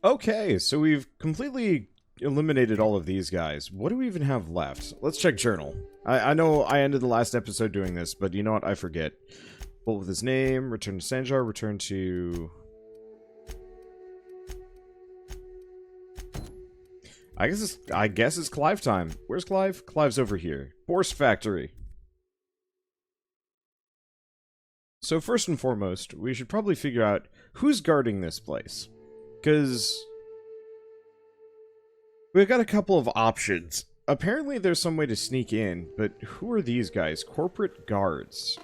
Okay, so we've completely eliminated all of these guys. What do we even have left? Let's check journal. I know I ended the last episode doing this, but you know what? I forget. Bolt with his name, return to Sanjar, return to... I guess it's Clive time. Where's Clive? Clive's over here. Borst Factory. So first and foremost, we should probably figure out who's guarding this place. Because we've got a couple of options. Apparently there's some way to sneak in, but who are these guys? Corporate guards.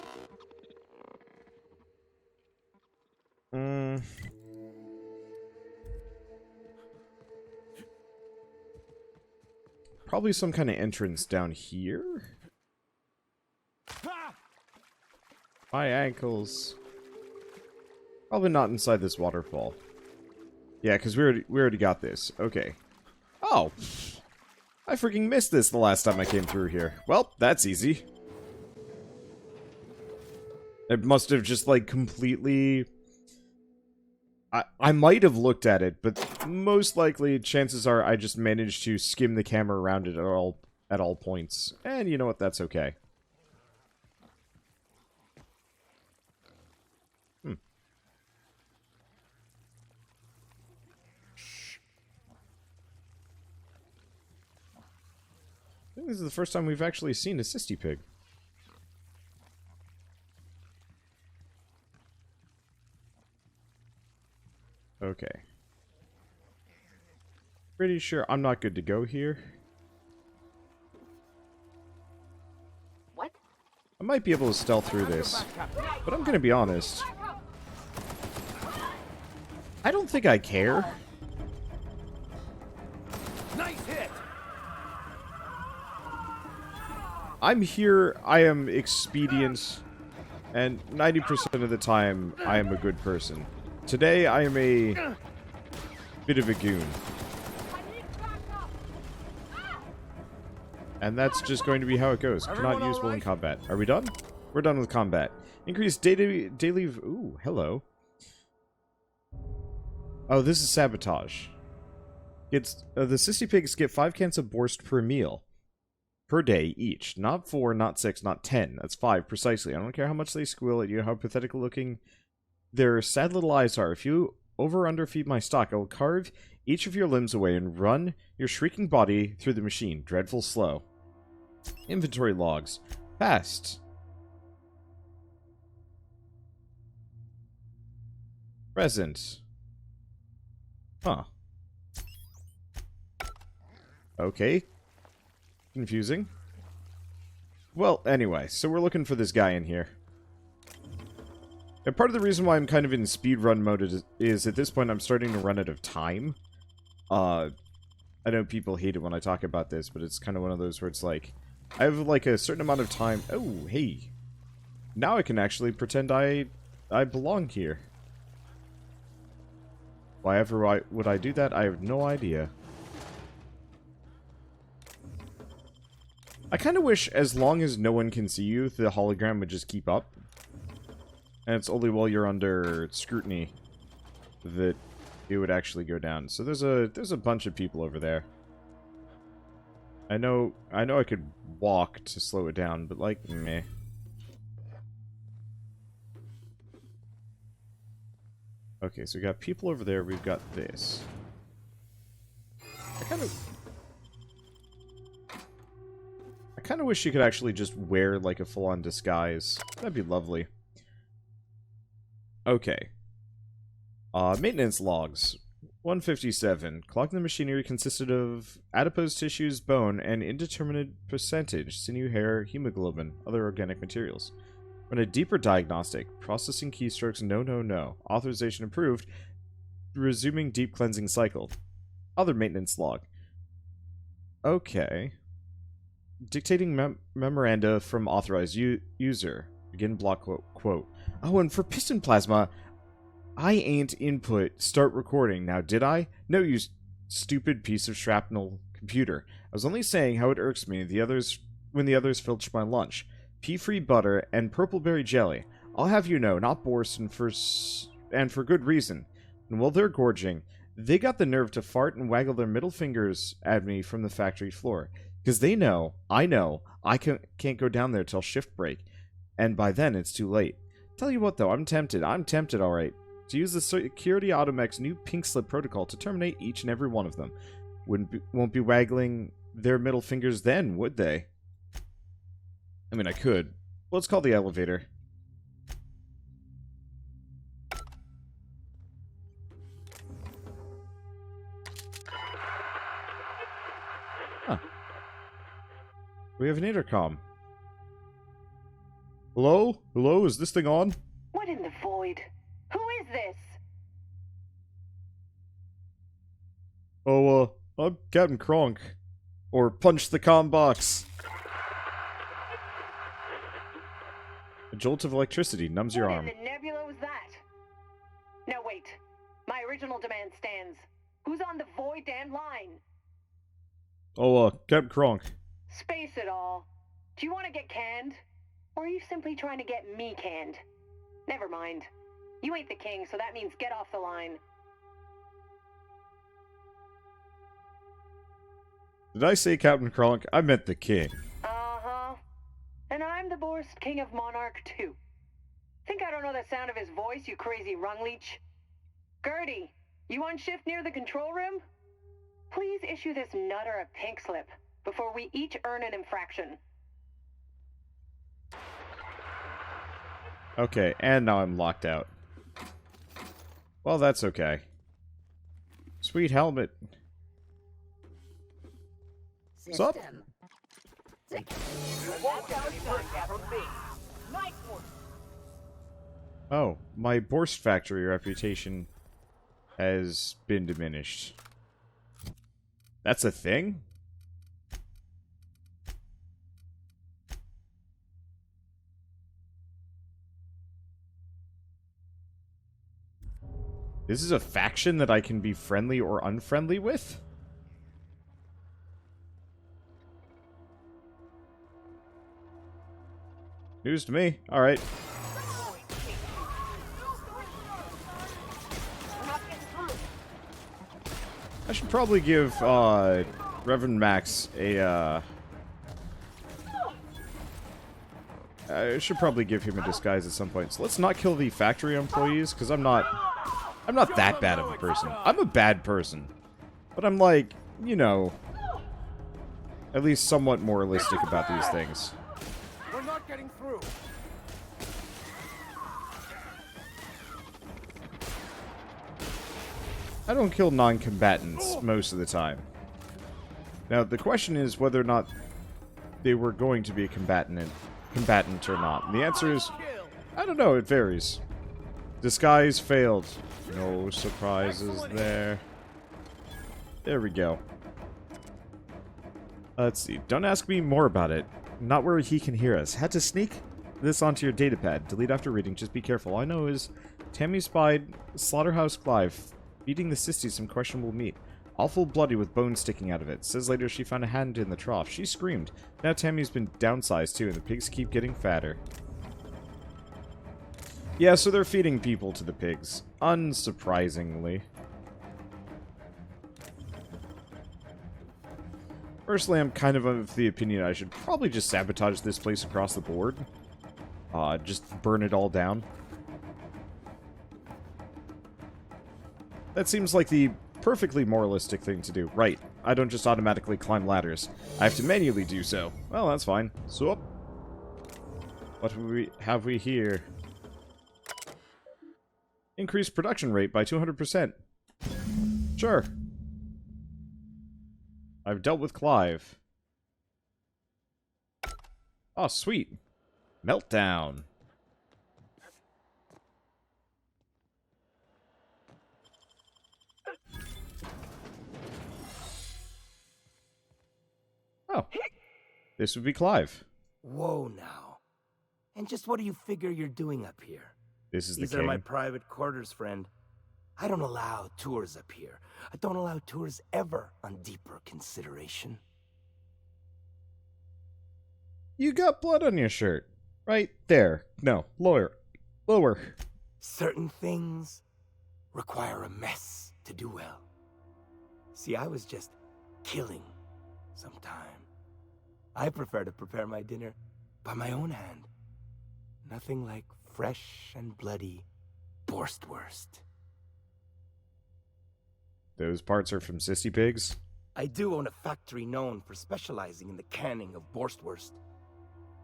Probably some kind of entrance down here? My ankles. Probably not inside this waterfall. Yeah, because we already got this. Okay. Oh! I freaking missed this the last time I came through here. Well, that's easy. It must have just, like, completely... I might have looked at it, but most likely, chances are I just managed to skim the camera around it at all points. And you know what? That's okay. I think this is the first time we've actually seen a Sisty Pig. Okay. Pretty sure I'm not good to go here. What? I might be able to stealth through this, but I'm gonna be honest. I don't think I care. Nice hit. I'm here, I am expedient, and 90% of the time, I am a good person. Today, I am a bit of a goon. And that's just going to be how it goes. Cannot use will in combat. Are we done? We're done with combat. Increase daily... Ooh, hello. Oh, this is sabotage. It's the Sisty Pigs get 5 cans of Borst per meal. Per day, each. Not 4, not 6, not 10. That's 5, precisely. I don't care how much they squeal at you, how pathetic looking their sad little eyes are. If you over or underfeed my stock, I will carve each of your limbs away and run your shrieking body through the machine. Dreadful slow. Inventory logs. Fast. Present. Huh. Okay. Confusing. Well, anyway, so we're looking for this guy in here. And part of the reason why I'm kind of in speedrun mode is at this point I'm starting to run out of time. I know people hate it when I talk about this, but it's kind of one of those where it's like, I have like a certain amount of time. Oh, hey. Now I can actually pretend I belong here. Why ever would I do that? I have no idea. I kind of wish as long as no one can see you, the hologram would just keep up. And it's only while you're under scrutiny that it would actually go down. So there's a bunch of people over there. I know I could walk to slow it down, but like meh. Okay, so we got people over there, we've got this. I kind of wish you could actually just wear like a full-on disguise. That'd be lovely. Okay. Maintenance logs. 157. Clogging the machinery consisted of adipose tissues, bone, and indeterminate percentage sinew, hair, hemoglobin, other organic materials. Run a deeper diagnostic. Processing keystrokes, no. Authorization approved. Resuming deep cleansing cycle. Other maintenance log. Okay. Dictating memoranda from authorized user. Begin block quote. Oh, and for piston plasma, I ain't input start recording now, did I? No, you stupid piece of shrapnel computer. I was only saying how it irks me when the others filch my lunch. Pea-free butter and purpleberry jelly. I'll have you know, not Borst, and for good reason. And while they're gorging, They got the nerve to fart and waggle their middle fingers at me from the factory floor. Because they know, I can't go down there till shift break. And by then, it's too late. Tell you what, though, I'm tempted alright, to use the Security Automech's new pink slip protocol to terminate each and every one of them. Won't be waggling their middle fingers then, would they? I mean, I could. Let's call the elevator. Huh. We have an intercom. Hello? Hello? Is this thing on? What in the void? Who is this? Oh, I'm Captain Kronk. Or punch the comm box. A jolt of electricity numbs your arm. What in the nebula was that? No, wait. My original demand stands. Who's on the void damn line? Oh, Captain Kronk. Space it all. Do you want to get canned? Or are you simply trying to get me canned? Never mind. You ain't the king, so that means get off the line. Did I say Captain Kronk? I meant the king. Uh-huh. And I'm the Borst King of Monarch, too. Think I don't know the sound of his voice, you crazy rung leech? Gertie, you on shift near the control room? Please issue this nutter a pink slip before we each earn an infraction. Okay, and now I'm locked out. Well, that's okay. Sweet helmet. Sup? Oh, my Borst factory reputation has been diminished. That's a thing? This is a faction that I can be friendly or unfriendly with? News to me. Alright. I should probably give, Reverend Max a, I should probably give him a disguise at some point. So let's not kill the factory employees, because I'm not that bad of a person. I'm a bad person. But I'm like, you know, at least somewhat moralistic about these things. We're not getting through. I don't kill non-combatants most of the time. Now, the question is whether or not they were going to be a combatant or not. And the answer is, I don't know, it varies. Disguise failed. No surprises there. There we go. Let's see. Don't ask me more about it. Not where he can hear us. Had to sneak this onto your datapad. Delete after reading. Just be careful. All I know is Tammy spied Slaughterhouse Clive feeding the sisters some questionable meat. Awful bloody with bones sticking out of it. Says later she found a hand in the trough. She screamed. Now Tammy's been downsized too, and the pigs keep getting fatter. Yeah, so they're feeding people to the pigs. Unsurprisingly. Personally, I'm kind of the opinion I should probably just sabotage this place across the board. Just burn it all down. That seems like the perfectly moralistic thing to do. Right, I don't just automatically climb ladders. I have to manually do so. Well, that's fine. So, what have we here? Increase production rate by 200%. Sure. I've dealt with Clive. Oh, sweet. Meltdown. Oh. This would be Clive. Whoa now. And just what do you figure you're doing up here? This is the These king. are my private quarters, friend. I don't allow tours up here. I don't allow tours ever on deeper consideration. You got blood on your shirt. Right there. No, lower. Lower. Certain things require a mess to do well. See, I was just killing some time. I prefer to prepare my dinner by my own hand. Nothing like fresh and bloody Borstwurst. Those parts are from Sissy Pigs? I do own a factory known for specializing in the canning of Borstwurst.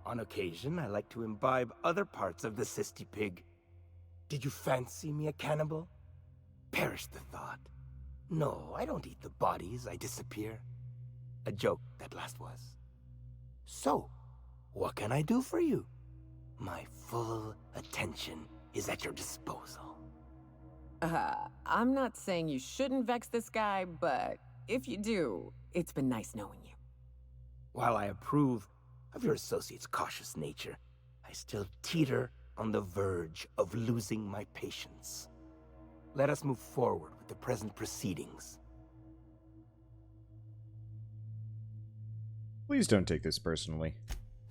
On occasion, I like to imbibe other parts of the Sissy Pig. Did you fancy me a cannibal? Perish the thought. No, I don't eat the bodies, I disappear. A joke, that last was. So, what can I do for you? My full attention is at your disposal. I'm not saying you shouldn't vex this guy, but if you do, it's been nice knowing you. While I approve of your associate's cautious nature, I still teeter on the verge of losing my patience. Let us move forward with the present proceedings. Please don't take this personally.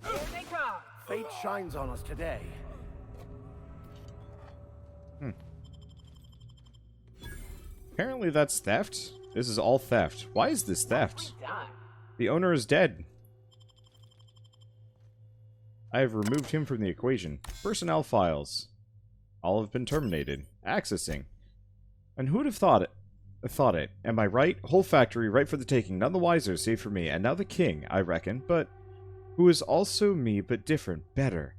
Here they come! Fate shines on us today. Apparently that's theft. This is all theft. Why is this theft? The owner is dead. I have removed him from the equation. Personnel files. All have been terminated. Accessing. And who would have thought it? Am I right? Whole factory right for the taking. None the wiser, save for me. And now the king, I reckon, but who is also me, but different, better.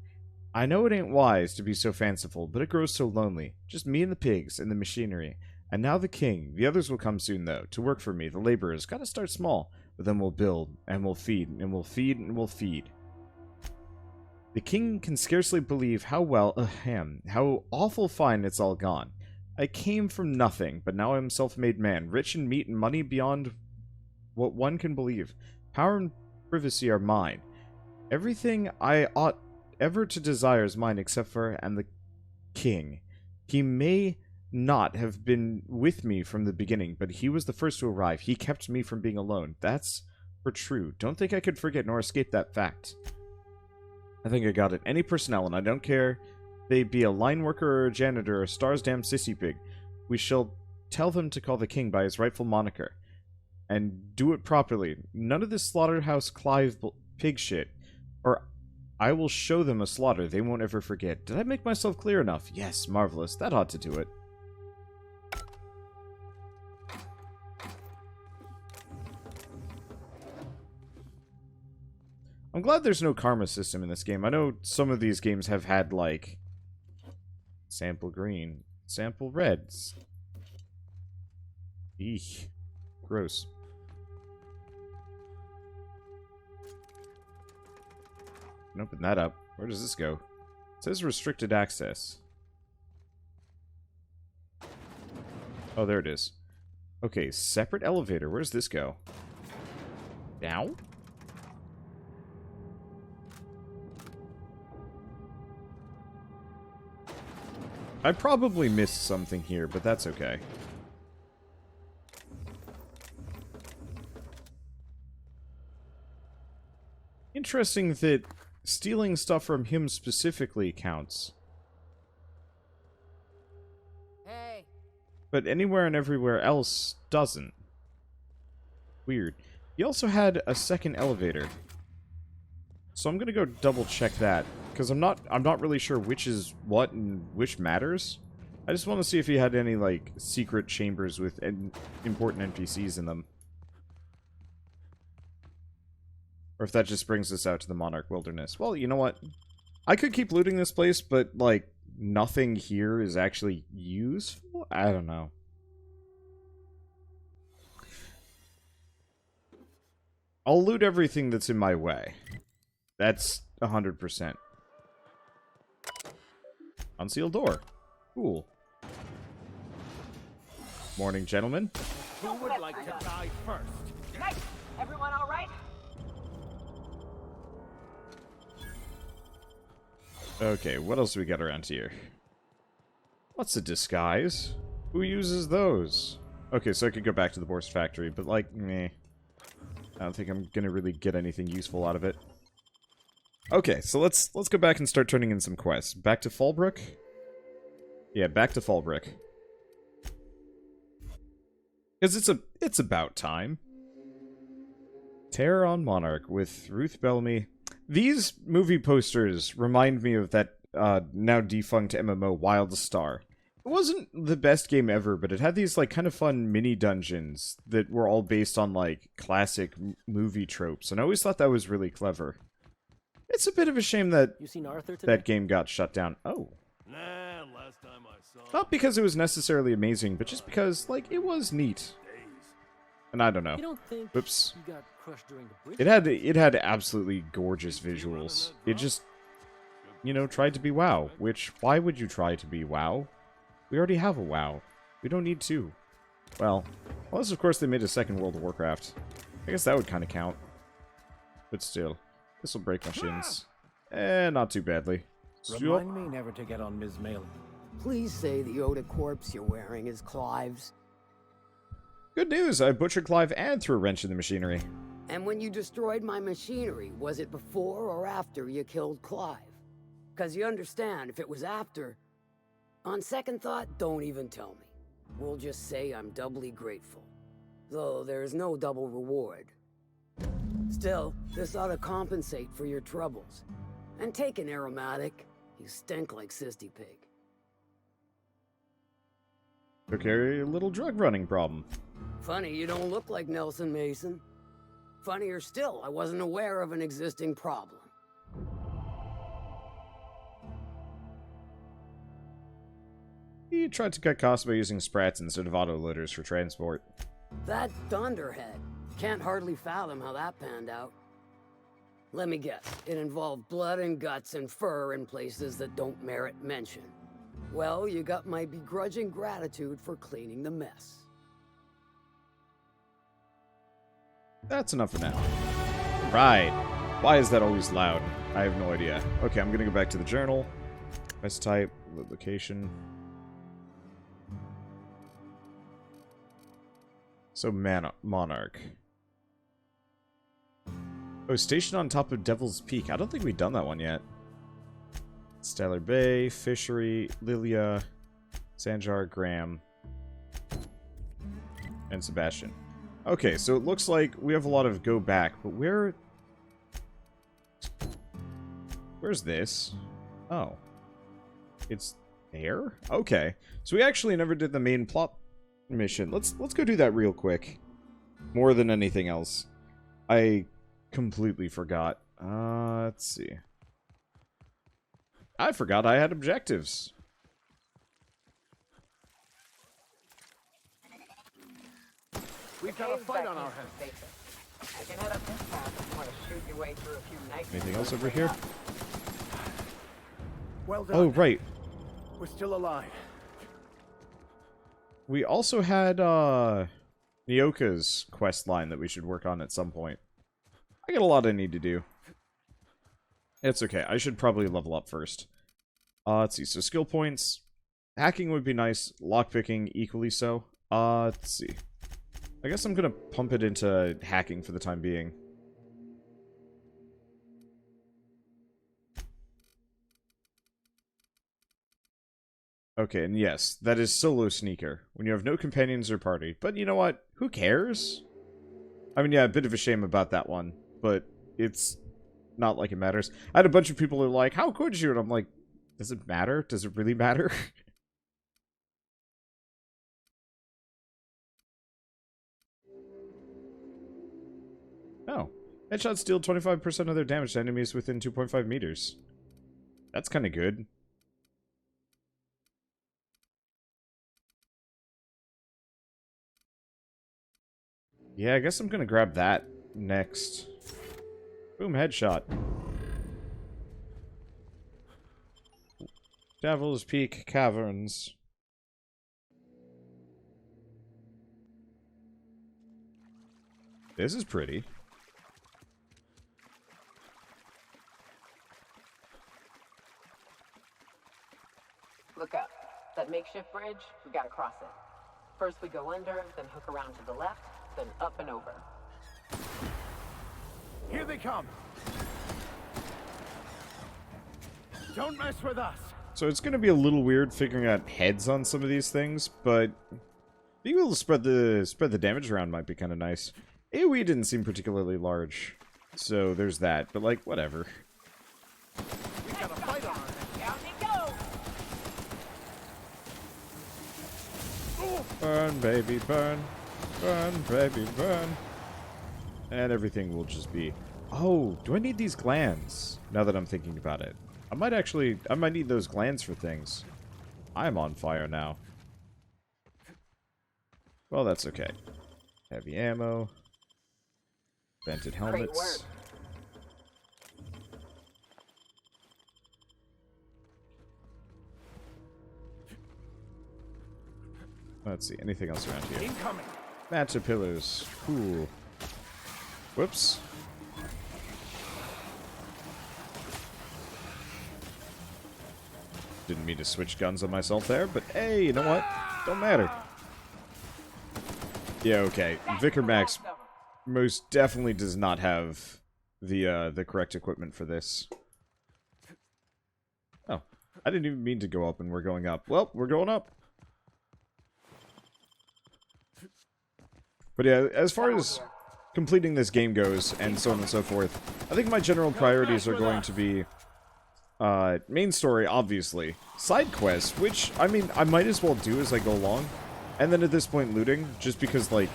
I know it ain't wise to be so fanciful, but it grows so lonely. Just me and the pigs and the machinery. And now the king. The others will come soon, though, to work for me. The laborers. Gotta start small. But then we'll build, and we'll feed, and we'll feed, and we'll feed. The king can scarcely believe how how awful fine it's all gone. I came from nothing, but now I am self-made man, rich in meat and money beyond what one can believe. Power and privacy are mine. Everything I ought ever to desire is mine except for and the king. He may not have been with me from the beginning, but he was the first to arrive. He kept me from being alone. That's for true. Don't think I could forget nor escape that fact. I think I got it. Any personnel, and I don't care they be a line worker or a janitor or a star's damn sissy pig. We shall tell them to call the king by his rightful moniker. And do it properly. None of this slaughterhouse Clive pig shit. Or I will show them a slaughter they won't ever forget. Did I make myself clear enough? Yes, marvelous. That ought to do it. I'm glad there's no karma system in this game. I know some of these games have had, like, sample green, sample reds. Eek. Gross. Can open that up. Where does this go? It says restricted access. Oh, there it is. Okay, separate elevator. Where does this go? Down? I probably missed something here, but that's okay. Interesting that stealing stuff from him specifically counts. Hey. But anywhere and everywhere else doesn't. Weird. He also had a second elevator. So I'm gonna go double check that. Because I'm not really sure which is what and which matters. I just want to see if he had any, like, secret chambers with important NPCs in them. Or if that just brings us out to the Monarch Wilderness. Well, you know what? I could keep looting this place, but, like, nothing here is actually useful? I don't know. I'll loot everything that's in my way. That's 100%. Unsealed door. Cool. Morning, gentlemen. Who would like to die first? Nice! Everyone all right? Okay, what else do we got around here? What's a disguise? Who uses those? Okay, so I could go back to the Borst factory, but, like, meh. I don't think I'm gonna really get anything useful out of it. Okay, so let's go back and start turning in some quests. Back to Fallbrook? Yeah, back to Fallbrook. Because it's about time. Terror on Monarch with Ruth Bellamy. These movie posters remind me of that now defunct MMO Wild Star. It wasn't the best game ever, but it had these like kind of fun mini dungeons that were all based on like classic movie tropes, and I always thought that was really clever. It's a bit of a shame that You seen Arthur today? that game got shut down. Oh. Nah, last time I saw him. Not because it was necessarily amazing, but just because, like, it was neat. And I don't know. You don't think Whoops. you got crushed during the bridge? It had absolutely gorgeous visuals. It just, you know, tried to be WoW. Which, why would you try to be WoW? We already have a WoW. We don't need two. Well, unless of course they made a second World of Warcraft. I guess that would kind of count. But still, this will break my shins. Not too badly. Remind me never to get on Ms. Malin. Please say the Yoda corpse you're wearing is Clive's. Good news, I butchered Clive and threw a wrench in the machinery. And when you destroyed my machinery, was it before or after you killed Clive? Because you understand, if it was after... On second thought, don't even tell me. We'll just say I'm doubly grateful. Though there's no double reward. Still, this ought to compensate for your troubles. And take an aromatic. You stink like Sisty Pig. Okay, a little drug running problem. Funny you don't look like Nelson Mason. Funnier still, I wasn't aware of an existing problem. He tried to cut costs by using sprats instead of autoloaders for transport. That Thunderhead. Can't hardly fathom how that panned out. Let me guess, it involved blood and guts and fur in places that don't merit mention. Well, you got my begrudging gratitude for cleaning the mess. That's enough for now. Right. Why is that always loud? I have no idea. Okay, I'm gonna go back to the journal. Quest type, location. So, Monarch. Oh, station on top of Devil's Peak. I don't think we've done that one yet. Stellar Bay, Fishery, Lilia, Sanjar, Graham, and Sebastian. Okay, so it looks like we have a lot of go back, but where's this? Oh. It's there? Okay. So we actually never did the main plot mission. Let's go do that real quick. More than anything else. I completely forgot. Let's see. I forgot I had objectives. We've got a fight on our hands. I can head up this path if you want to shoot your way through a few nights. Anything else over here? Well done. Oh, right. We're still alive. We also had, Nyoka's quest line that we should work on at some point. I got a lot I need to do. It's okay. I should probably level up first. Let's see. So, skill points. Hacking would be nice. Lockpicking, equally so. Let's see. I guess I'm gonna pump it into hacking for the time being. Okay, and yes, that is solo sneaker, when you have no companions or party. But you know what? Who cares? I mean, yeah, a bit of a shame about that one, but it's not like it matters. I had a bunch of people who are like, how could you? And I'm like, does it matter? Does it really matter? Oh. Headshots deal 25% of their damage to enemies within 2.5 meters. That's kind of good. Yeah, I guess I'm gonna grab that next. Boom, headshot. Devil's Peak Caverns. This is pretty. Look up. That makeshift bridge, we gotta cross it. First we go under, then hook around to the left, then up and over. Here they come. Don't mess with us. So it's going to be a little weird figuring out heads on some of these things, but Being able to spread the damage around might be kind of nice. AoE didn't seem particularly large, so there's that. But like, whatever. We got a fight on our hands. Down they go! Burn, baby, burn. Burn, baby, burn. And everything will just be... Oh, do I need these glands? Now that I'm thinking about it. I might need those glands for things. I'm on fire now. Well, that's okay. Heavy ammo. Vented helmets. Let's see, anything else around here? Incoming. Matcha pillars. Cool. Whoops. Didn't mean to switch guns on myself there, but hey, you know what? Don't matter. Yeah, okay. Vicar Max most definitely does not have the correct equipment for this. Oh, I didn't even mean to go up, and we're going up. Well, we're going up. But yeah, as far as completing this game goes, and so on and so forth, I think my general priorities are going to be main story, obviously, side quests, which, I mean, I might as well do as I go along, and then at this point looting, just because, like,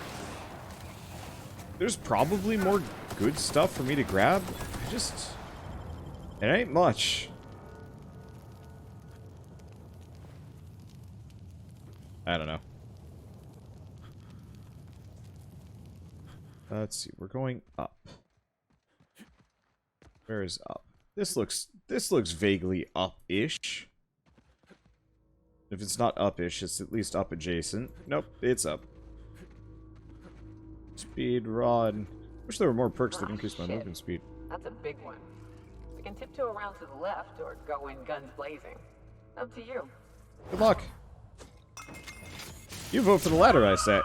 there's probably more good stuff for me to grab. It ain't much. I don't know. Let's see, we're going up. Where is up? This looks vaguely up-ish. If it's not up-ish, it's at least up adjacent. Nope, it's up. Speed rod. Wish there were more perks that increase my movement speed. That's a big one. We can tiptoe around to the left or go in guns blazing. Up to you. Good luck. You vote for the latter, I say.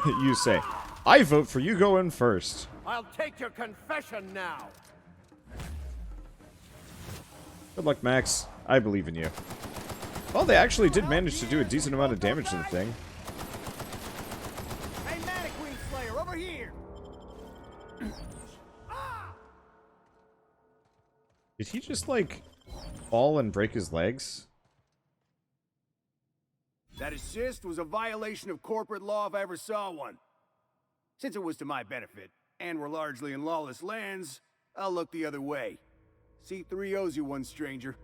You say. I vote for you go in first. I'll take your confession now. Good luck, Max. I believe in you. Well, they actually did manage to do a decent amount of damage to the thing. Hey, Mannequin Slayer, over here. Did he just, like, fall and break his legs? That assist was a violation of corporate law if I ever saw one. Since it was to my benefit, and we're largely in lawless lands, I'll look the other way. C3 owes you one, stranger.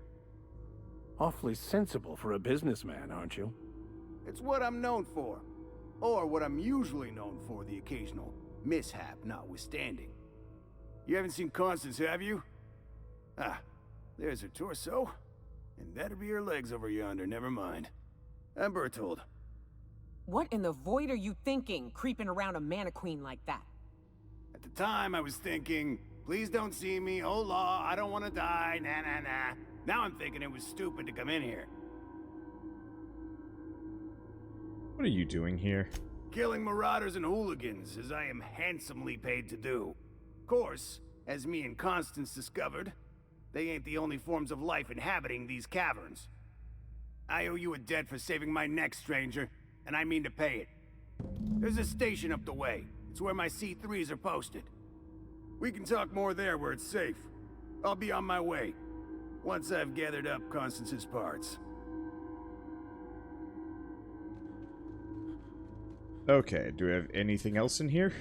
Awfully sensible for a businessman, aren't you? It's what I'm known for. Or what I'm usually known for, the occasional mishap notwithstanding. You haven't seen Constance, have you? Ah, there's her torso. And that'll be her legs over yonder, never mind. I'm Bertold. What in the void are you thinking, creeping around a mannequin like that? At the time, I was thinking, please don't see me, oh law, I don't want to die, nah nah nah. Now I'm thinking it was stupid to come in here. What are you doing here? Killing marauders and hooligans, as I am handsomely paid to do. Of course, as me and Constance discovered, they ain't the only forms of life inhabiting these caverns. I owe you a debt for saving my neck, stranger, and I mean to pay it. There's a station up the way. It's where my C3s are posted. We can talk more there where it's safe. I'll be on my way, once I've gathered up Constance's parts. Okay, do we have anything else in here?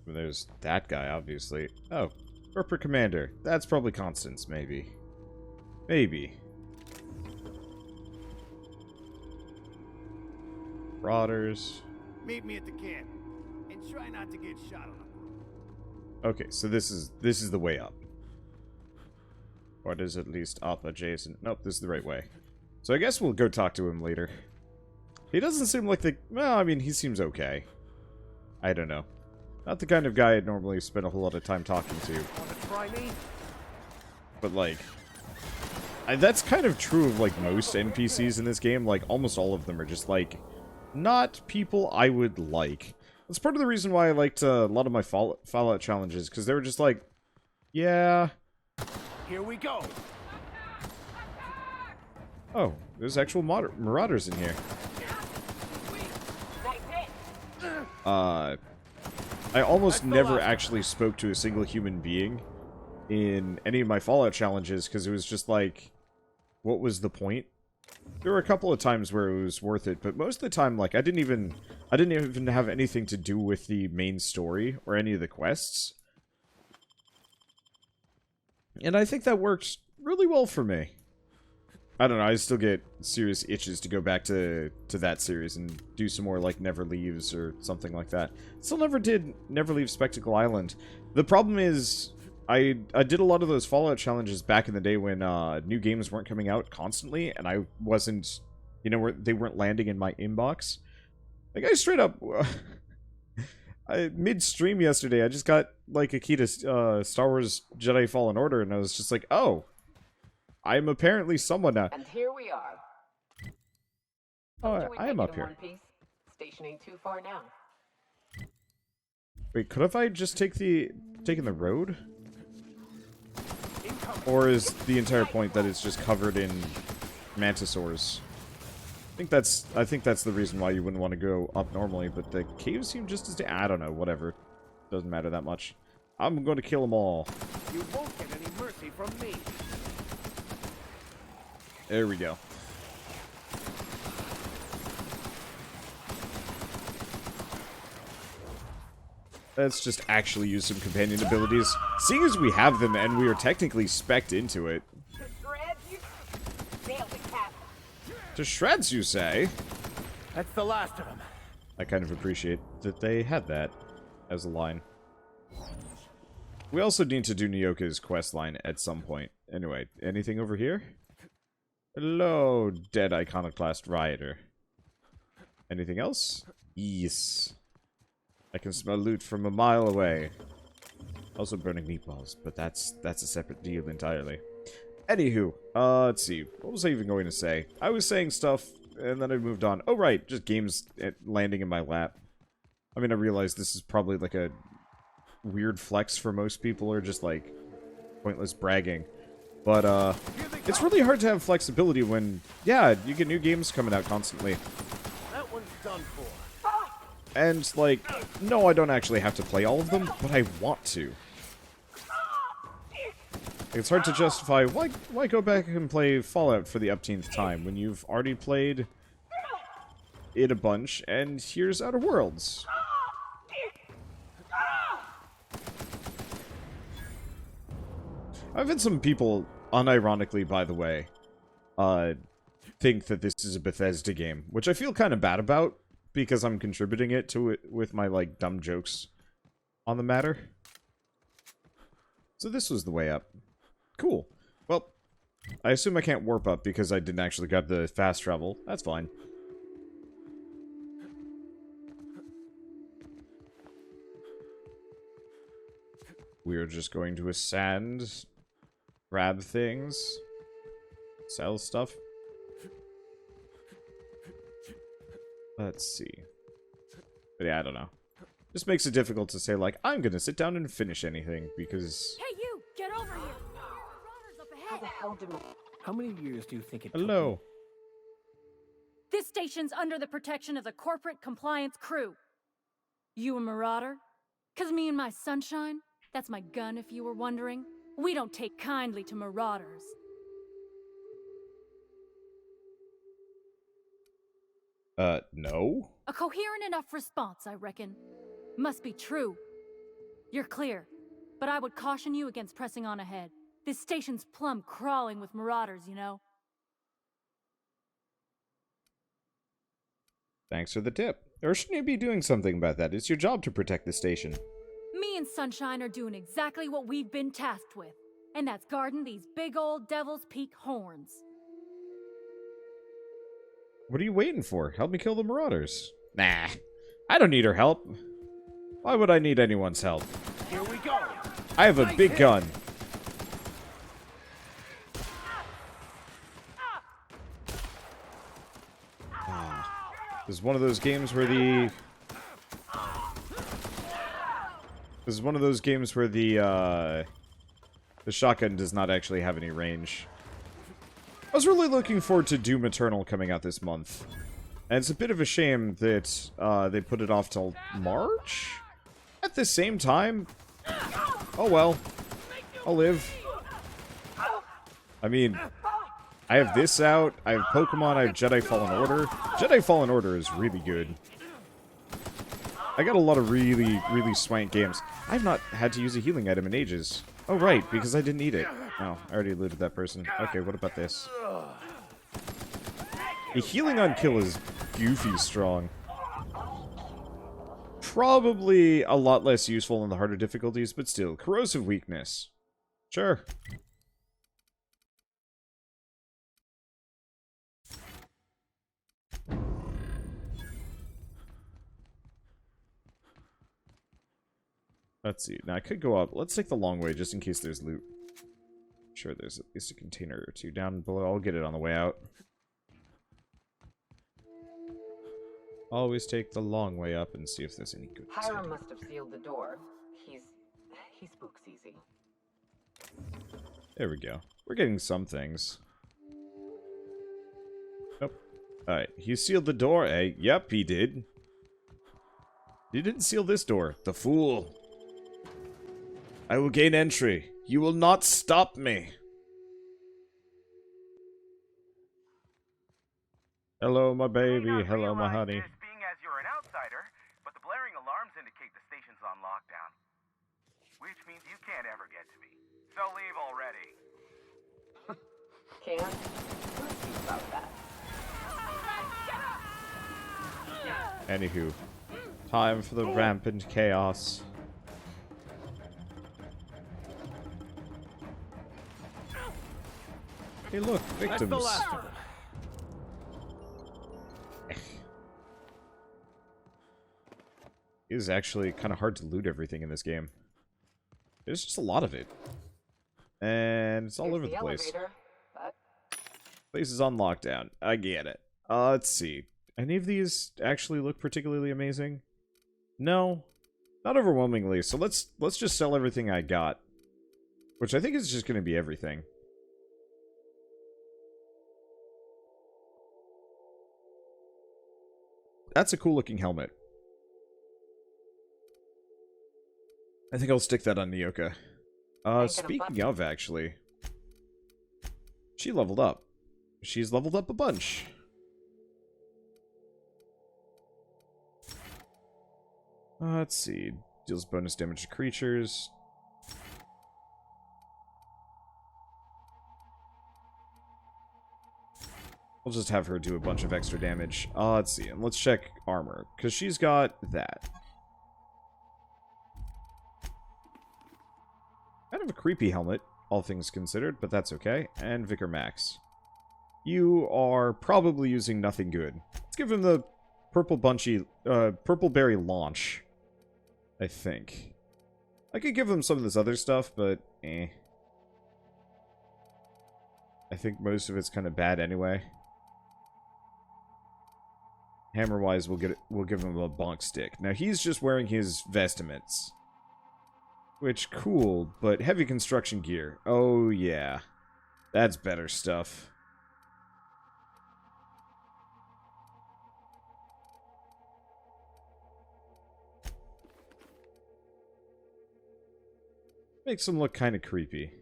Well, there's that guy, obviously. Oh, Corporate Commander. That's probably Constance, maybe. Maybe. Marauders. Meet me at the camp, and try not to get shot on. Okay, so this is the way up. Or it is at least up adjacent. Nope, this is the right way. So I guess we'll go talk to him later. He doesn't seem like the... Well, I mean, he seems okay. I don't know. Not the kind of guy I'd normally spend a whole lot of time talking to. Wanna try me? But, like... that's kind of true of, like, most NPCs in this game. Like, almost all of them are just, like... not people I would like. That's part of the reason why I liked a lot of my Fallout challenges, because they were just like, yeah... Here we go. Oh, there's actual marauders in here. I almost never actually spoke to a single human being in any of my Fallout challenges, because it was just like, what was the point? There were a couple of times where it was worth it, but most of the time, like, I didn't even have anything to do with the main story or any of the quests. And I think that worked really well for me. I don't know, I still get serious itches to go back to that series and do some more, like, Never Leaves or something like that. Still never did Never Leave Spectacle Island. The problem is, I did a lot of those Fallout challenges back in the day when new games weren't coming out constantly, and I wasn't, you know, they weren't landing in my inbox. Like, I straight up, mid-stream yesterday, I just got, like, a key to Star Wars Jedi Fallen Order, and I was just like, oh, I'm apparently someone now. And here we are. Oh, I am up here. Station ain't too far now. Wait, could have I just taken the road? Or is the entire point that it's just covered in mantisaurs? I think that's the reason why you wouldn't want to go up normally, but the caves seem just as... I don't know, whatever. Doesn't matter that much. I'm going to kill them all. You won't get any mercy from me. There we go. Let's just actually use some companion abilities. Seeing as we have them and we are technically spec'd into it. To shreds, you say? That's the last of them. I kind of appreciate that they had that as a line. We also need to do Nyoka's quest line at some point. Anyway, anything over here? Hello, dead iconoclast rioter. Anything else? Yes. I can smell loot from a mile away. Also burning meatballs, but that's a separate deal entirely. Anywho, let's see. What was I even going to say? I was saying stuff, and then I moved on. Oh, right, just games landing in my lap. I mean, I realize this is probably like a weird flex for most people, or just like pointless bragging. But, it's really hard to have flexibility when, yeah, you get new games coming out constantly. That one's done for. And, like, no, I don't actually have to play all of them, but I want to. It's hard to justify, why go back and play Fallout for the upteenth time when you've already played it a bunch, and here's Outer Worlds. I've had some people, unironically, by the way, think that this is a Bethesda game, which I feel kind of bad about, because I'm contributing it to it with my, like, dumb jokes on the matter. So this was the way up. Cool. Well, I assume I can't warp up because I didn't actually grab the fast travel. That's fine. We're just going to ascend, grab things, sell stuff. Let's see. But yeah, I don't know. Just makes it difficult to say, like, I'm gonna sit down and finish anything, because... Hey, you! Get over here! Marauders up ahead! How the hell did... How many years do you think it took? Hello. This station's under the protection of the corporate compliance crew. You a marauder? 'Cause me and my sunshine, that's my gun if you were wondering, we don't take kindly to marauders. No? A coherent enough response, I reckon. Must be true. You're clear, but I would caution you against pressing on ahead. This station's plumb crawling with marauders, you know. Thanks for the tip. Or shouldn't you be doing something about that? It's your job to protect the station. Me and Sunshine are doing exactly what we've been tasked with, and that's guarding these big old Devil's Peak horns. What are you waiting for? Help me kill the marauders. Nah. I don't need her help. Why would I need anyone's help? Here we go. I have a big gun. This is one of those games where the... This is one of those games where the shotgun does not actually have any range. I was really looking forward to Doom Eternal coming out this month. And it's a bit of a shame that they put it off till March? At the same time, oh well, I'll live. I mean, I have this out, I have Pokemon, I have Jedi Fallen Order. Jedi Fallen Order is really good. I got a lot of really, really swank games. I've not had to use a healing item in ages. Oh right, because I didn't need it. Oh, I already looted that person. Okay, what about this? A healing on kill is goofy strong. Probably a lot less useful in the harder difficulties, but still. Corrosive weakness. Sure. Let's see. Now, I could go up. Let's take the long way, just in case there's loot. Sure, there's at least a container or two down below. I'll get it on the way out. Always take the long way up and see if there's any good. Hiram must have sealed the door. He spooks easy. There we go. We're getting some things. Oh. Alright, he sealed the door, eh? Yep, he did. He didn't seal this door. The fool. I will gain entry. You will not stop me. Hello, my baby. Hello, my honey. Being as you're an outsider, but the blaring alarms indicate the station's on lockdown. Which means you can't ever get to me. So leave already. Can't? Who's speaks about that? Anywho. Time for the rampant chaos. Hey look, victims. That's the last of them. It is actually kind of hard to loot everything in this game. There's just a lot of it. And it's all over the place. Place is on lockdown. I get it. Let's see. Any of these actually look particularly amazing? No. Not overwhelmingly, so let's just sell everything I got. Which I think is just going to be everything. That's a cool looking helmet. I think I'll stick that on Nyoka. Speaking of, actually. She leveled up. She's leveled up a bunch. Let's see. Deals bonus damage to creatures. We'll just have her do a bunch of extra damage. Let's see. And let's check armor. Because she's got that. Kind of a creepy helmet, all things considered, but that's okay. And Vicar Max. You are probably using nothing good. Let's give him the purple berry launch. I think. I could give him some of this other stuff, but eh. I think most of it's kind of bad anyway. Hammer-wise, we'll give him a bonk stick. Now he's just wearing his vestments. Which, cool, but heavy construction gear. Oh, yeah. That's better stuff. Makes him look kind of creepy.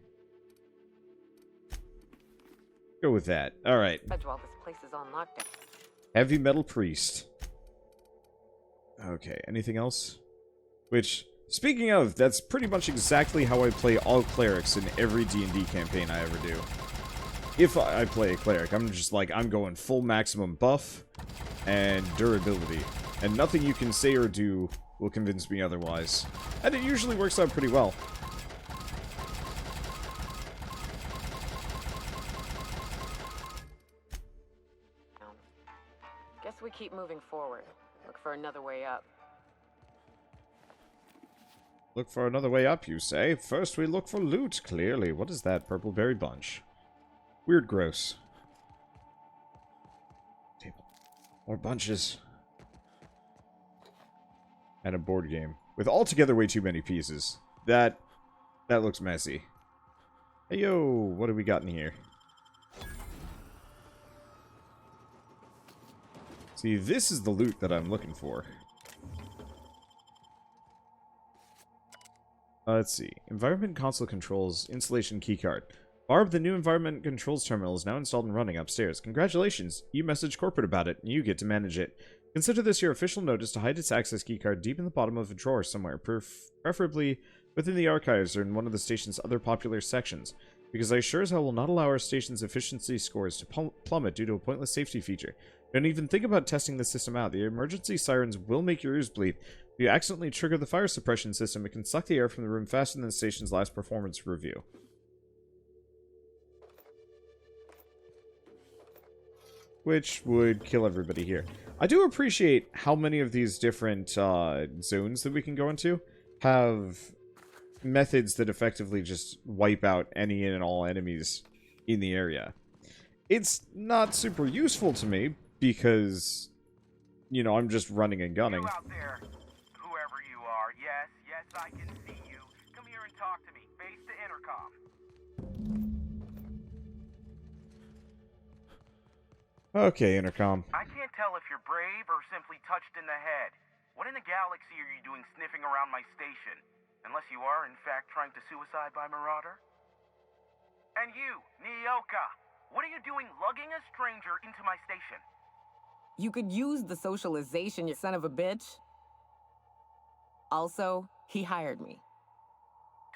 Go with that. Alright. While this place is on lockdown. Heavy Metal Priest. Okay, anything else? Which... Speaking of, that's pretty much exactly how I play all clerics in every D&D campaign I ever do. If I play a cleric, I'm just like, I'm going full maximum buff and durability. And nothing you can say or do will convince me otherwise. And it usually works out pretty well. Guess we keep moving forward. Look for another way up. Look for another way up, you say? First we look for loot, clearly. What is that? Purple berry bunch. Weird gross. Table. More bunches. And a board game. With altogether way too many pieces. That looks messy. Hey yo, what do we got in here? See, this is the loot that I'm looking for. Let's see. Environment console controls, installation keycard. Barb, the new environment controls terminal is now installed and running upstairs. Congratulations! You messaged corporate about it, and you get to manage it. Consider this your official notice to hide its access keycard deep in the bottom of a drawer somewhere, preferably within the archives or in one of the station's other popular sections, because I sure as hell will not allow our station's efficiency scores to plummet due to a pointless safety feature. Don't even think about testing the system out. The emergency sirens will make your ears bleed. If you accidentally trigger the fire suppression system, it can suck the air from the room faster than the station's last performance review. Which would kill everybody here. I do appreciate how many of these different zones that we can go into have methods that effectively just wipe out any and all enemies in the area. It's not super useful to me because, you know, I'm just running and gunning. You out there, whoever you are, yes, I can see you. Come here and talk to me, face the intercom. Okay, intercom. I can't tell if you're brave or simply touched in the head. What in the galaxy are you doing sniffing around my station? Unless you are, in fact, trying to suicide by Marauder? And you, Nyoka, what are you doing lugging a stranger into my station? You could use the socialization, you son of a bitch. Also, he hired me.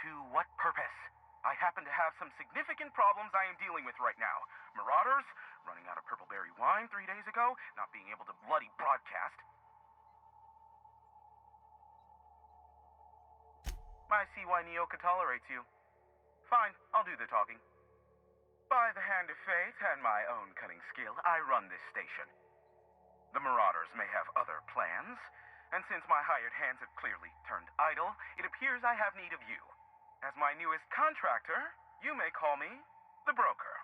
To what purpose? I happen to have some significant problems I am dealing with right now. Marauders, running out of purple-berry wine 3 days ago, not being able to bloody broadcast. I see why Nyoka tolerates you. Fine, I'll do the talking. By the hand of fate and my own cunning skill, I run this station. The Marauders may have other plans, and since my hired hands have clearly turned idle, it appears I have need of you. As my newest contractor, you may call me the broker.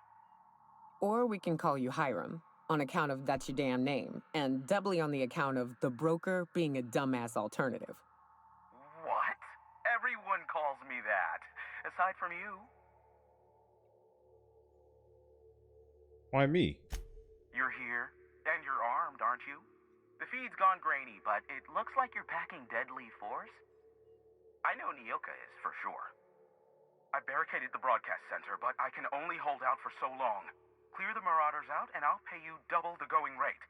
Or we can call you Hiram, on account of that's your damn name, and doubly on the account of the broker being a dumbass alternative. What? Everyone calls me that, aside from you. Why me? You're here, and you're armed, aren't you? The feed's gone grainy, but it looks like you're packing deadly force. I know Nyoka is, for sure. I barricaded the broadcast center, but I can only hold out for so long. Clear the Marauders out, and I'll pay you double the going rate.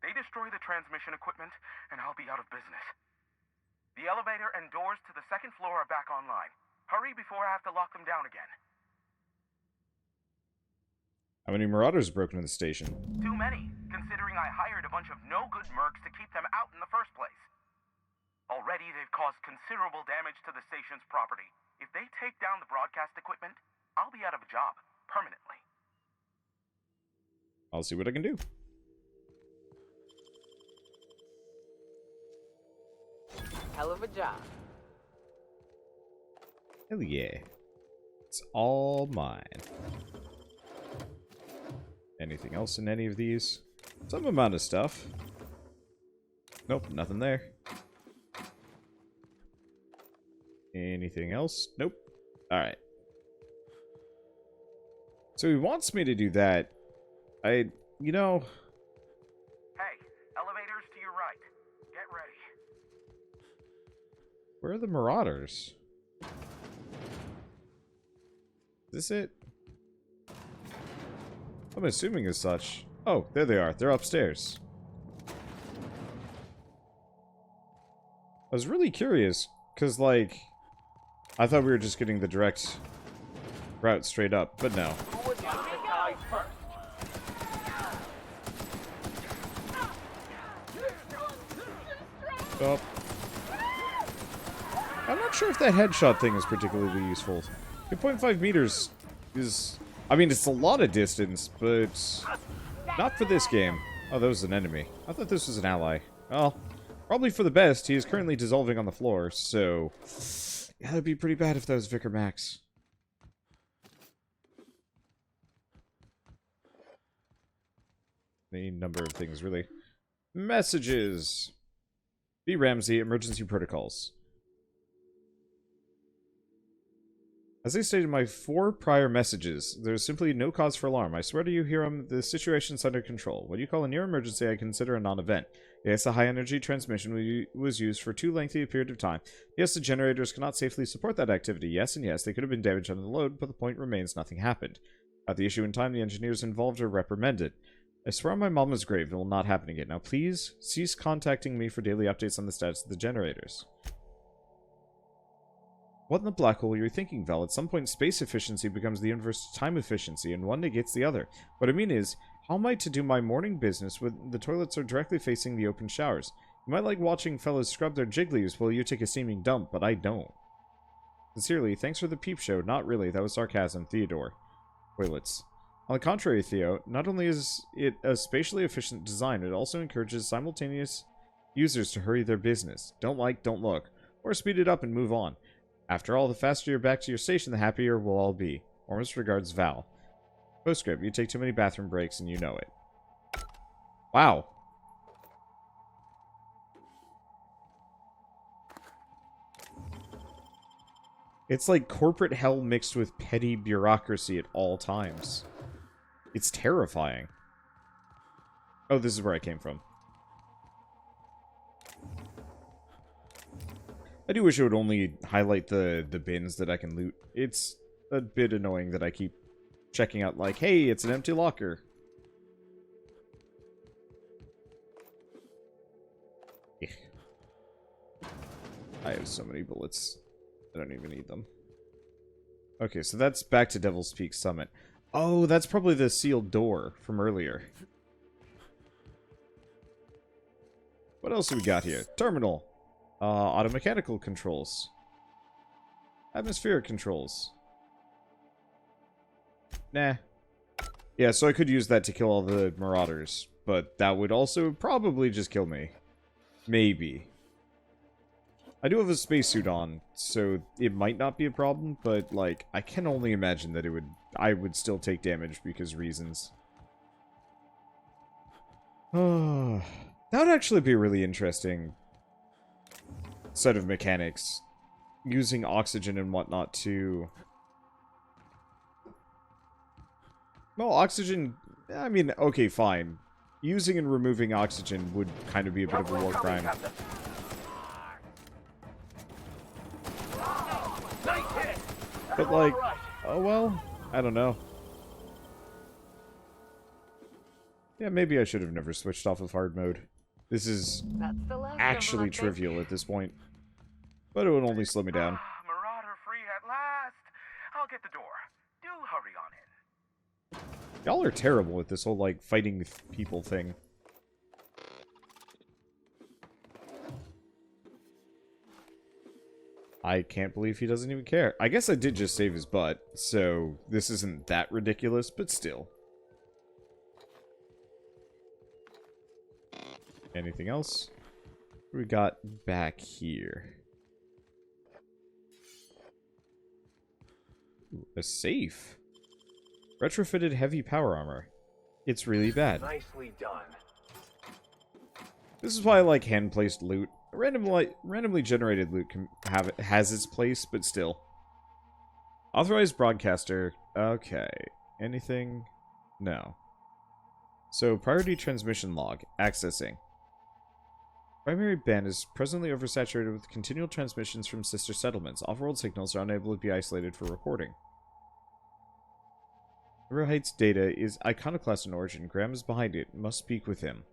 They destroy the transmission equipment, and I'll be out of business. The elevator and doors to the second floor are back online. Hurry before I have to lock them down again. How many Marauders broke into the station? Too many, considering I hired a bunch of no-good mercs to keep them out in the first place. Already, they've caused considerable damage to the station's property. If they take down the broadcast equipment, I'll be out of a job, permanently. I'll see what I can do. Hell of a job. Hell yeah. It's all mine. Anything else in any of these? Some amount of stuff. Nope, nothing there. Anything else? Nope. Alright. So he wants me to do that. You know... Hey, elevators to your right. Get ready. Where are the Marauders? Is this it? I'm assuming as such. Oh, there they are. They're upstairs. I was really curious, because, like, I thought we were just getting the direct route straight up, but no. Who would like to die first? Oh. I'm not sure if that headshot thing is particularly useful. 2.5 meters is... I mean, it's a lot of distance, but not for this game. Oh, that was an enemy. I thought this was an ally. Well, probably for the best. He is currently dissolving on the floor, so... yeah, that'd be pretty bad if that was Vicar Max. Any number of things, really. Messages! B. Ramsey, emergency protocols. As I stated in my 4 prior messages, there is simply no cause for alarm. I swear to you, Hiram, the situation's under control. What you call a near emergency, I consider a non-event. Yes, the high-energy transmission was used for too lengthy a period of time. Yes, the generators cannot safely support that activity. Yes, and yes, they could have been damaged under the load, but the point remains nothing happened. At the issue in time, the engineers involved are reprimanded. I swear on my mama's grave it will not happen again. Now please, cease contacting me for daily updates on the status of the generators. What in the black hole are you thinking, Val? At some point, space efficiency becomes the inverse of time efficiency, and one negates the other. What I mean is, how am I to do my morning business when the toilets are directly facing the open showers? You might like watching fellas scrub their jigglies while you take a steaming dump, but I don't. Sincerely, thanks for the peep show. Not really, that was sarcasm, Theodore. Toilets. On the contrary, Theo, not only is it a spatially efficient design, it also encourages simultaneous users to hurry their business. Don't like, don't look. Or speed it up and move on. After all, the faster you're back to your station, the happier we'll all be. Warmest regards, Val. Postscript, you take too many bathroom breaks and you know it. Wow. It's like corporate hell mixed with petty bureaucracy at all times. It's terrifying. Oh, this is where I came from. I do wish it would only highlight the bins that I can loot. It's a bit annoying that I keep checking out like, hey, it's an empty locker. I have so many bullets. I don't even need them. Okay, so that's back to Devil's Peak Summit. Oh, that's probably the sealed door from earlier. What else do we got here? Terminal. Automechanical controls. Atmospheric controls. Nah. Yeah, so I could use that to kill all the marauders, but that would also probably just kill me. Maybe. I do have a spacesuit on, so it might not be a problem, but, like, I can only imagine that I would still take damage because reasons. That would actually be a really interesting set of mechanics. Using oxygen and whatnot to... Well, oxygen... I mean, okay, fine. Using and removing oxygen would kind of be a bit of a war crime. But, like, oh well, I don't know. Yeah, maybe I should have never switched off of hard mode. This is actually trivial at this point. But it would only slow me down. Marauder free at last. I'll get the door. Do hurry on in. Y'all are terrible at this whole, like, fighting people thing. I can't believe he doesn't even care. I guess I did just save his butt, so this isn't that ridiculous, but still. Anything else? What we got back here? Ooh, a safe. Retrofitted heavy power armor. It's really bad. Nicely done. This is why I like hand-placed loot. Randomly generated loot has its place, but still. Authorized broadcaster. Okay. Anything? No. So, priority transmission log. Accessing. Primary band is presently oversaturated with continual transmissions from sister settlements. Off-world signals are unable to be isolated for recording. River Heights data is iconoclast in origin. Graham is behind it. Must speak with him.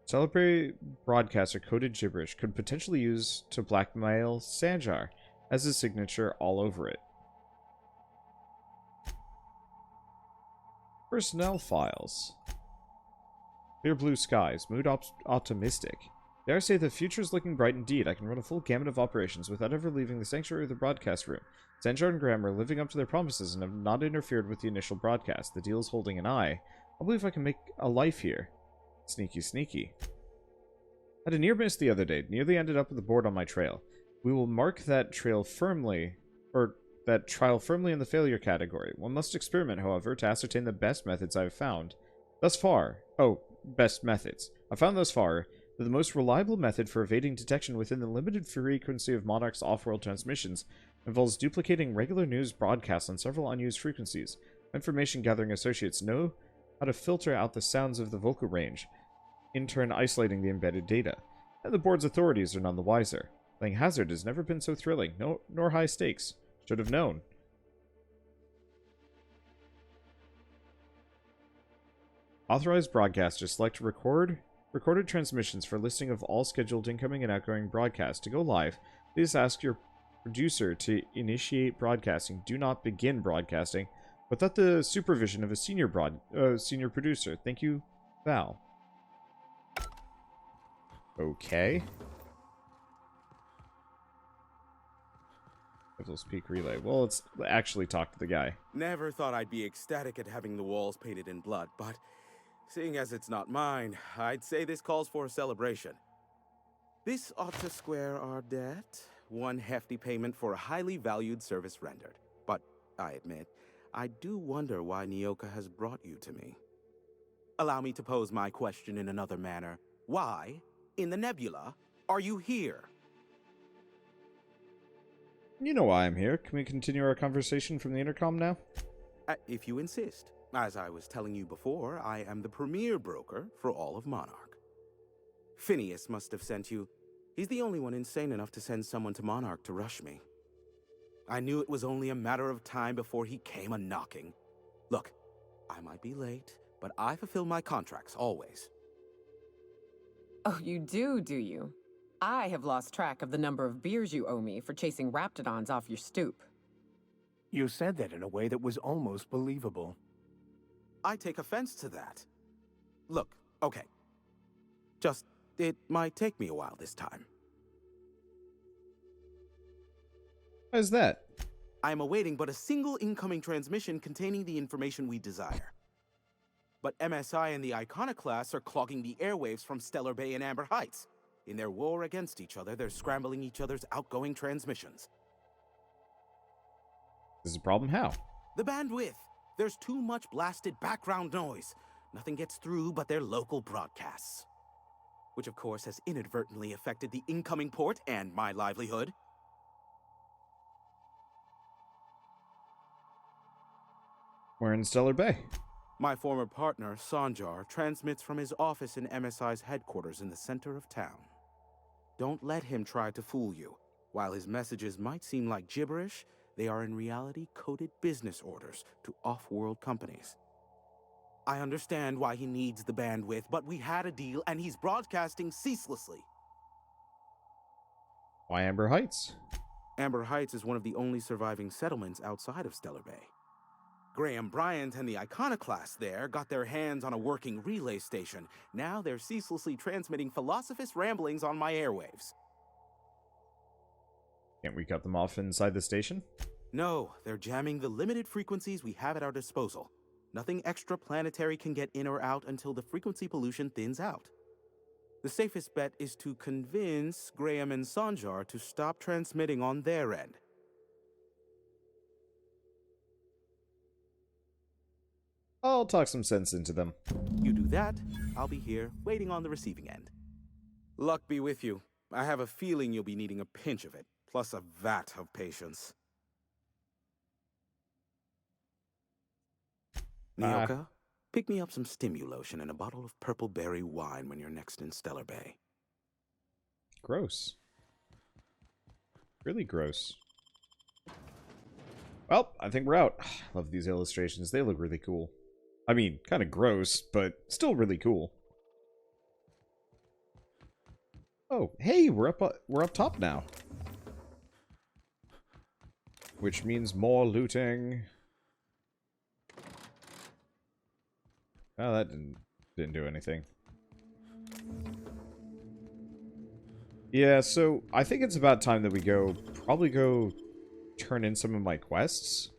Celebrity broadcaster coded gibberish could potentially use to blackmail Sanjar, has his signature all over it. Personnel files. Clear blue skies. Mood optimistic. Dare I say the future is looking bright indeed. I can run a full gamut of operations without ever leaving the sanctuary or the broadcast room. Sanjar and Graham are living up to their promises and have not interfered with the initial broadcast. The deal is holding an eye. I believe I can make a life here. Sneaky, sneaky. Had a near miss the other day. Nearly ended up with a board on my trail. We will mark that trail firmly, or that trial firmly in the failure category. One must experiment, however, to ascertain the best methods I have found. Thus far... Oh, best methods. I found thus far that the most reliable method for evading detection within the limited frequency of Monarch's off-world transmissions Involves duplicating regular news broadcasts on several unused frequencies. Information gathering associates know how to filter out the sounds of the vocal range, in turn isolating the embedded data. And the board's authorities are none the wiser. Playing Hazard has never been so thrilling, nor high stakes. Should have known. Authorized broadcasters select recorded transmissions for listing of all scheduled incoming and outgoing broadcasts. To go live, please ask your producer to initiate broadcasting. Do not begin broadcasting without the supervision of a senior producer. Thank you, Val. Okay. Devil's Peak Relay. Well, let's actually talk to the guy. Never thought I'd be ecstatic at having the walls painted in blood, but seeing as it's not mine, I'd say this calls for a celebration. This ought to square our debt. One hefty payment for a highly valued service rendered. But I admit, I do wonder why Nyoka has brought you to me. Allow me to pose my question in another manner. Why, in the nebula, are you here? You know why I'm here. Can we continue our conversation from the intercom now? If you insist. As I was telling you before, I am the premier broker for all of Monarch. Phineas must have sent you. He's the only one insane enough to send someone to Monarch to rush me. I knew it was only a matter of time before he came a-knocking. Look, I might be late, but I fulfill my contracts, always. Oh, you do you? I have lost track of the number of beers you owe me for chasing raptidons off your stoop. You said that in a way that was almost believable. I take offense to that. Look, okay. It might take me a while this time. How's that? I am awaiting but a single incoming transmission containing the information we desire. But MSI and the Iconoclasts are clogging the airwaves from Stellar Bay and Amber Heights. In their war against each other, they're scrambling each other's outgoing transmissions. This is a problem? How? The bandwidth. There's too much blasted background noise. Nothing gets through but their local broadcasts. Which of course has inadvertently affected the incoming port and my livelihood. We're in Stellar Bay. My former partner, Sanjar, transmits from his office in MSI's headquarters in the center of town. Don't let him try to fool you. While his messages might seem like gibberish, they are in reality coded business orders to off-world companies. I understand why he needs the bandwidth, but we had a deal and he's broadcasting ceaselessly. Why Amber Heights? Amber Heights is one of the only surviving settlements outside of Stellar Bay. Graham Bryant and the Iconoclasts there got their hands on a working relay station. Now they're ceaselessly transmitting philosophist ramblings on my airwaves. Can't we cut them off inside the station? No, they're jamming the limited frequencies we have at our disposal. Nothing extraplanetary can get in or out until the frequency pollution thins out. The safest bet is to convince Graham and Sanjar to stop transmitting on their end. I'll talk some sense into them. You do that, I'll be here, waiting on the receiving end. Luck be with you. I have a feeling you'll be needing a pinch of it, plus a vat of patience. Nyoka, pick me up some Stimulotion and a bottle of purple berry wine when you're next in Stellar Bay. Gross. Really gross. Well, I think we're out. Love these illustrations. They look really cool. I mean, kind of gross, but still really cool. Oh, hey, we're up top now. Which means more looting. Oh, that didn't do anything. Yeah, so I think it's about time that we probably go turn in some of my quests.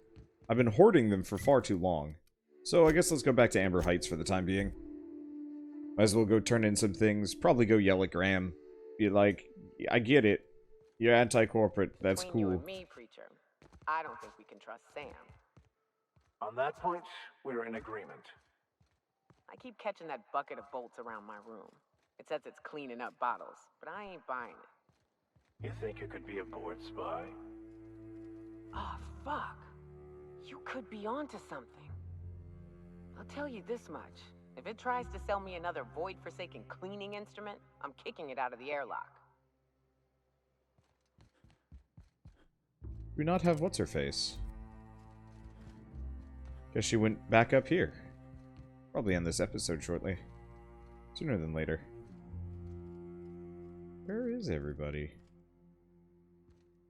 I've been hoarding them for far too long. So I guess let's go back to Amber Heights for the time being. Might as well go turn in some things. Probably go yell at Graham. Be like, I get it. You're anti-corporate. That's Between cool. you and me, preacher, I don't think we can trust Sam. On that point, we're in agreement. I keep catching that bucket of bolts around my room. It says it's cleaning up bottles, but I ain't buying it. You think you could be a board spy? Oh, fuck. You could be onto something. I'll tell you this much. If it tries to sell me another void-forsaken cleaning instrument, I'm kicking it out of the airlock. Do we not have what's-her-face? Guess she went back up here. Probably end this episode shortly. Sooner than later. Where is everybody?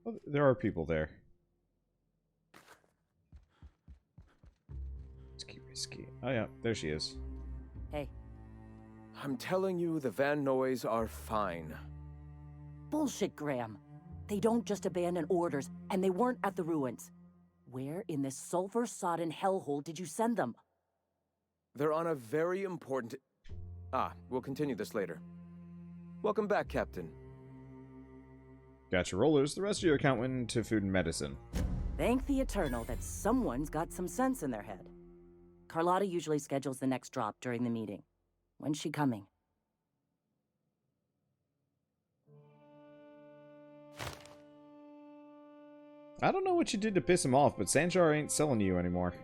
Oh, there are people there. Risky. Oh yeah, there she is. Hey. I'm telling you, the Van Noys are fine. Bullshit, Graham. They don't just abandon orders, and they weren't at the ruins. Where in this sulfur-sodden hellhole did you send them? They're on a very important... we'll continue this later. Welcome back, Captain. Gotcha rollers. The rest of your account went into food and medicine. Thank the Eternal that someone's got some sense in their head. Carlotta usually schedules the next drop during the meeting. When's she coming? I don't know what you did to piss him off, but Sanjar ain't selling to you anymore.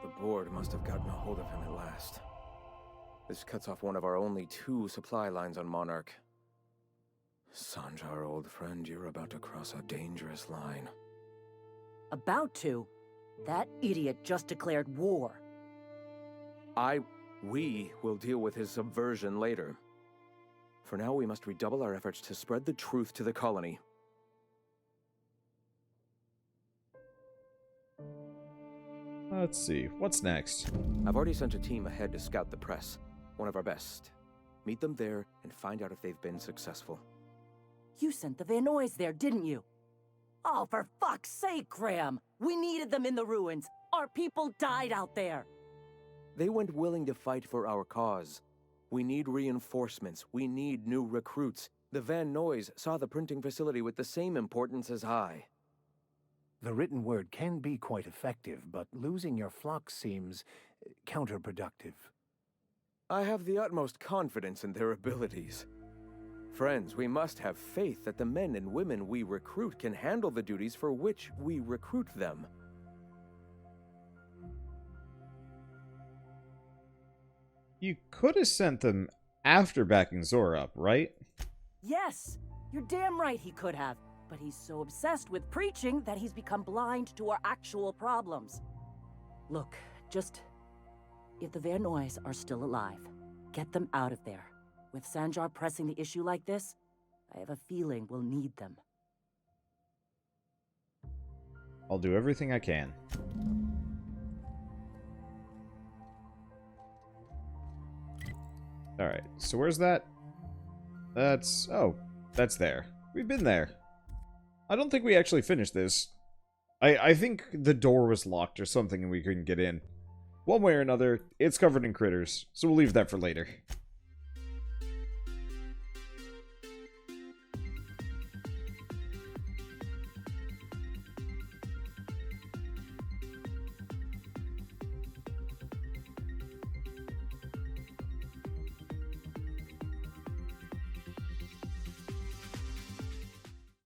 The board must have gotten a hold of him at last. This cuts off one of our only 2 supply lines on Monarch. Sanjar, old friend, you're about to cross a dangerous line. About to? That idiot just declared war. We will deal with his subversion later. For now, we must redouble our efforts to spread the truth to the colony. Let's see. What's next? I've already sent a team ahead to scout the press. One of our best. Meet them there and find out if they've been successful. You sent the Van Noys there, didn't you? Oh, for fuck's sake, Graham! We needed them in the ruins. Our people died out there. They went willing to fight for our cause. We need reinforcements. We need new recruits. The Van Noys saw the printing facility with the same importance as I. The written word can be quite effective, but losing your flock seems counterproductive. I have the utmost confidence in their abilities. Friends, we must have faith that the men and women we recruit can handle the duties for which we recruit them. You could have sent them after backing Zora up, right? Yes! You're damn right he could have. But he's so obsessed with preaching that he's become blind to our actual problems. Look, just... if the Van Noys are still alive, get them out of there. With Sanjar pressing the issue like this, I have a feeling we'll need them. I'll do everything I can. Alright, so where's that? That's... oh, that's there. We've been there. I don't think we actually finished this. I think the door was locked or something and we couldn't get in. One way or another, it's covered in critters, so we'll leave that for later.